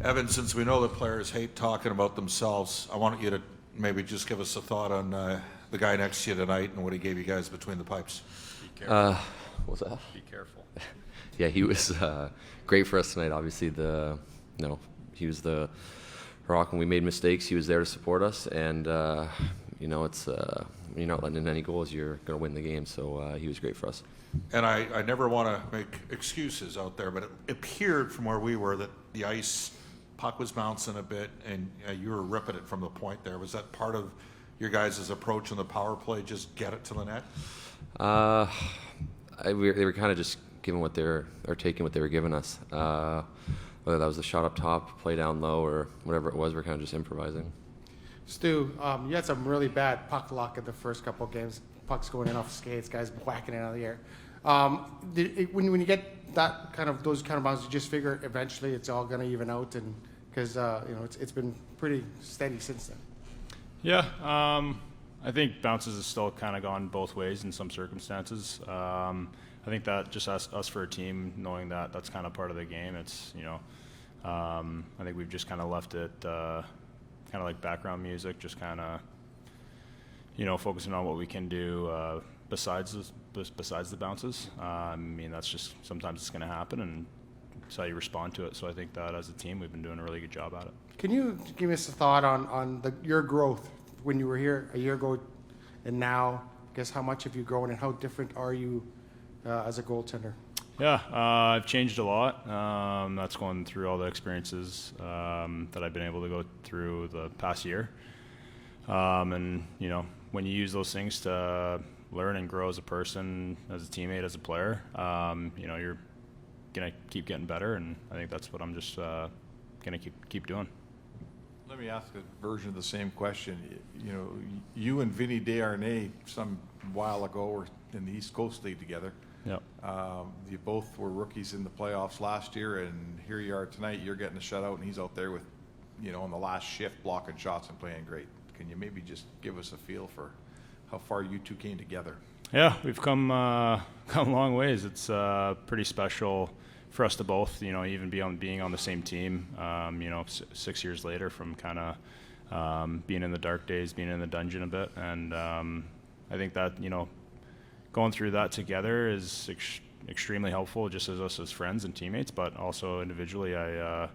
Evan, since we know that players hate talking about themselves, I want you to maybe just give us a thought on the guy next to you tonight and what he gave you guys between the pipes. Be careful. What's that? Be careful. Yeah, he was great for us tonight. Obviously, he was the rock when we made mistakes. He was there to support us, and it's when you're not letting in any goals, you're going to win the game. So he was great for us. And I never want to make excuses out there, but it appeared from where we were that the ice puck was bouncing a bit, and you were ripping it from the point there. Was that part of your guys' approach on the power play, just get it to the net? They were kind of just giving taking what they were giving us. Whether that was the shot up top, play down low, or whatever it was, we're kind of just improvising. Stu, you had some really bad puck luck in the first couple of games. Pucks going in off skates, guys whacking it out of the air. When you get those kind of bounces, you just figure eventually it's all going to even out, and because it's been pretty steady since then. Yeah, I think bounces has still kind of gone both ways in some circumstances. I think that just us for a team, knowing that that's kind of part of the game. It's I think we've just kind of left it kind of like background music, just kind of focusing on what we can do besides the bounces. That's just sometimes it's going to happen, and it's how you respond to it. So I think that as a team, we've been doing a really good job at it. Can you give us a thought on your growth when you were here a year ago and now? I guess how much have you grown, and how different are you as a goaltender? Yeah, I've changed a lot. That's going through all the experiences that I've been able to go through the past year. When you use those things to learn and grow as a person, as a teammate, as a player, you're gonna keep getting better, and I think that's what I'm just gonna keep doing. Let me ask a version of the same question. You and Vinny Desharnais some while ago were in the East Coast League together. Yep. You both were rookies in the playoffs last year, and here you are tonight. You're getting a shutout, and he's out there with, on the last shift, blocking shots and playing great. Can you maybe just give us a feel for how far you two came together? Yeah, we've come a long ways. It's pretty special for us to both, even being on the same team. 6 years later, from kind of being in the dark days, being in the dungeon a bit, and I think that going through that together is extremely helpful, just as us as friends and teammates, but also individually. If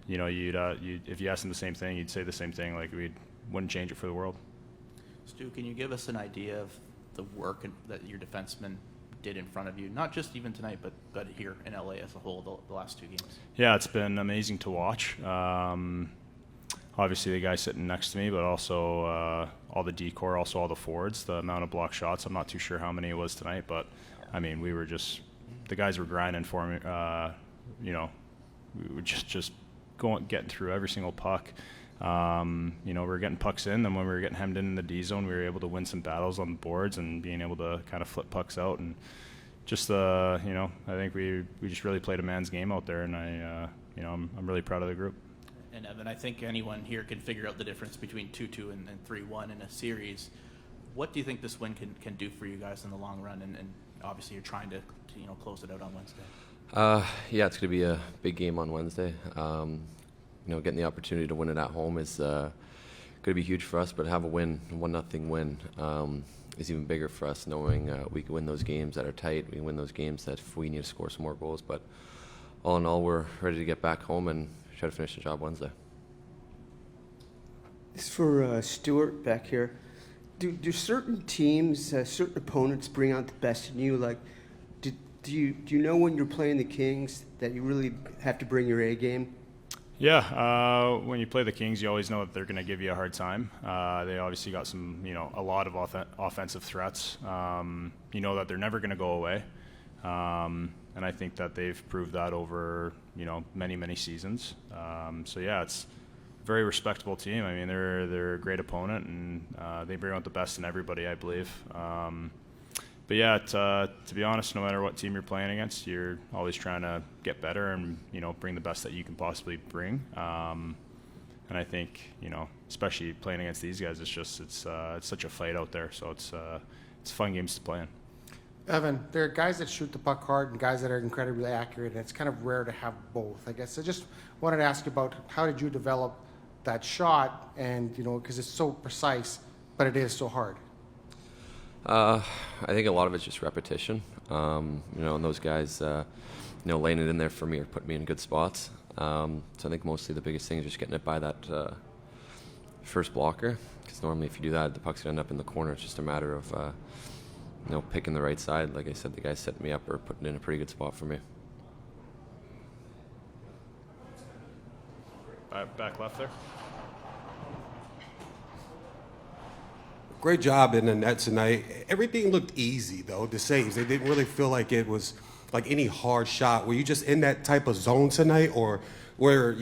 you asked him the same thing, you'd say the same thing. Like, we wouldn't change it for the world. Stu, can you give us an idea of the work that your defensemen did in front of you, not just even tonight, but here in LA as a whole, the last two games? Yeah, it's been amazing to watch. Obviously, the guy sitting next to me, but also all the D-core, also all the forwards, the amount of block shots. I'm not too sure how many it was tonight, but we were just, the guys were grinding for me. We were just getting through every single puck. We were getting pucks in, and when we were getting hemmed in the D zone, we were able to win some battles on the boards and being able to kind of flip pucks out. And just, I think we just really played a man's game out there, and I'm really proud of the group. And Evan, I think anyone here can figure out the difference between 2-2 and 3-1 in a series. What do you think this win can do for you guys in the long run? And obviously you're trying to close it out on Wednesday. Yeah, it's going to be a big game on Wednesday. Getting the opportunity to win it at home is going to be huge for us, but have a 1-0 win is even bigger for us, knowing we can win those games that are tight. We can win those games that if we need to score some more goals. But all in all, we're ready to get back home and try to finish the job Wednesday. This is for Stuart back here. Do certain teams, certain opponents bring out the best in you? Like, do you know when you're playing the Kings that you really have to bring your A game? Yeah, when you play the Kings, you always know that they're going to give you a hard time. They obviously got a lot of offensive threats. You know that they're never going to go away. And I think that they've proved that over, many, many seasons. It's a very respectable team. They're a great opponent, and they bring out the best in everybody, I believe. To be honest, no matter what team you're playing against, you're always trying to get better and, bring the best that you can possibly bring. And I think, especially playing against these guys, it's such a fight out there. So it's fun games to play in. Evan, there are guys that shoot the puck hard and guys that are incredibly accurate, and it's kind of rare to have both, I guess. I just wanted to ask you about how did you develop that shot, and, because it's so precise, but it is so hard. I think a lot of it's just repetition. And those guys, laying it in there for me or putting me in good spots. So I think mostly the biggest thing is just getting it by that first blocker. Because normally if you do that, the puck's going to end up in the corner. It's just a matter of, picking the right side. Like I said, the guys setting me up or putting it in a pretty good spot for me. Back left there. Great job in the net tonight. Everything looked easy, though, the saves. They didn't really feel like it was like any hard shot. Were you just in that type of zone tonight, or where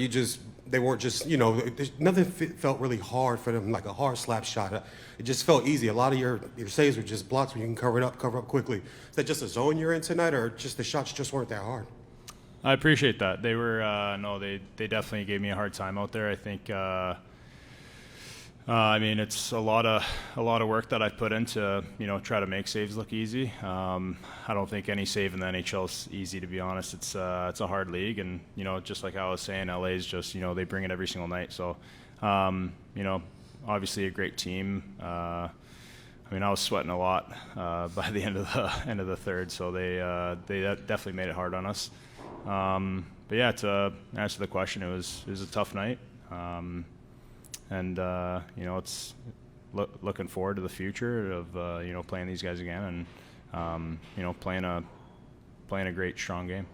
they weren't just, nothing felt really hard for them, like a hard slap shot. It just felt easy. A lot of your saves were just blocks where you can cover up quickly. Is that just a zone you're in tonight, or just the shots just weren't that hard? I appreciate that. They were they definitely gave me a hard time out there. I think it's a lot of work that I've put into try to make saves look easy. I don't think any save in the NHL is easy, to be honest. It's a hard league, and just like I was saying, LA is just they bring it every single night. So obviously a great team. I was sweating a lot by the end of the third, so they definitely made it hard on us. But yeah, to answer the question, it was a tough night. It's looking forward to the future of playing these guys again and playing a great strong game.